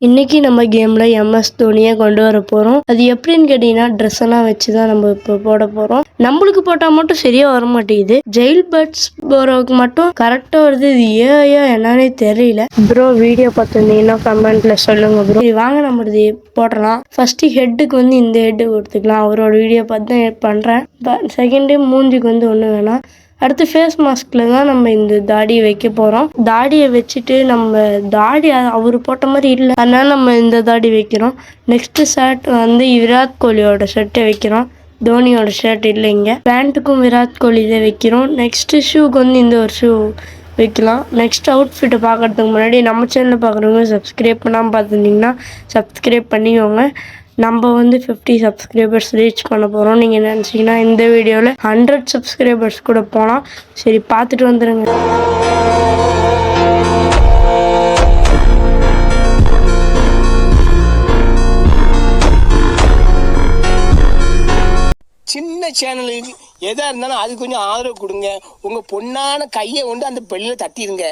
இன்னைக்கு நம்ம கேம்ல எம்எஸ் தோனியை கொண்டு வர போறோம். அது எப்படின்னு கேட்டீங்கன்னா ட்ரெஸ் எல்லாம் வச்சுதான் நம்ம இப்போ போட போறோம். நம்மளுக்கு போட்டா மட்டும் சரியா வர மாட்டேங்குது. ஜெயில் பேர்ட்ஸ் போறவங்க மட்டும் கரெக்டா வருது. இது ஏன் என்னன்னே தெரியல. ப்ரோ வீடியோ பார்த்துருந்தீங்கன்னா கமெண்ட்ல சொல்லுங்க ப்ரோ. வாங்க நம்ம இது போடலாம். ஃபர்ஸ்ட் ஹெட்டுக்கு வந்து இந்த ஹெட்டு கொடுத்துக்கலாம். அவரோட வீடியோ பார்த்து தான் பண்றேன். செகண்ட் மூஞ்சிக்கு வந்து ஒண்ணு வேணாம். அடுத்து ஃபேஸ் மாஸ்க்ல தான் நம்ம இந்த தாடியை வைக்க போறோம். தாடியை வச்சுட்டு நம்ம தாடி அவர் போட்ட மாதிரி இல்லை, அதனால நம்ம இந்த தாடி வைக்கிறோம். நெக்ஸ்ட் ஷர்ட் வந்து விராட் கோலியோட ஷர்ட்டை வைக்கிறோம். தோனியோட ஷர்ட் இல்லைங்க. பேண்ட்டுக்கும் விராட் கோலி இதை வைக்கிறோம். நெக்ஸ்ட் ஷூக்கு வந்து இந்த ஒரு ஷூ வைக்கலாம். நெக்ஸ்ட் அவுட்ஃபிட்டை பார்க்கறதுக்கு முன்னாடி நம்ம சேனலில் பார்க்குறவங்க சப்ஸ்கிரைப் பண்ணாமல் பார்த்துருந்தீங்கன்னா சப்ஸ்கிரைப் பண்ணிக்கோங்க. நம்ம வந்து 50 சப்ஸ்கிரைபர்ஸ் ரீச் பண்ண போகிறோம். நீங்கள் நினச்சிங்கன்னா இந்த வீடியோவில் 100 சப்ஸ்கிரைபர்ஸ் கூட போகலாம். சரி பார்த்துட்டு வந்துடுங்க. சின்ன சேனலுக்கு எதா இருந்தாலும் அது கொஞ்சம் ஆதரவு கொடுங்க. உங்க பொண்ணான கையை கொண்டு அந்த பெல்லில தட்டிடுங்க.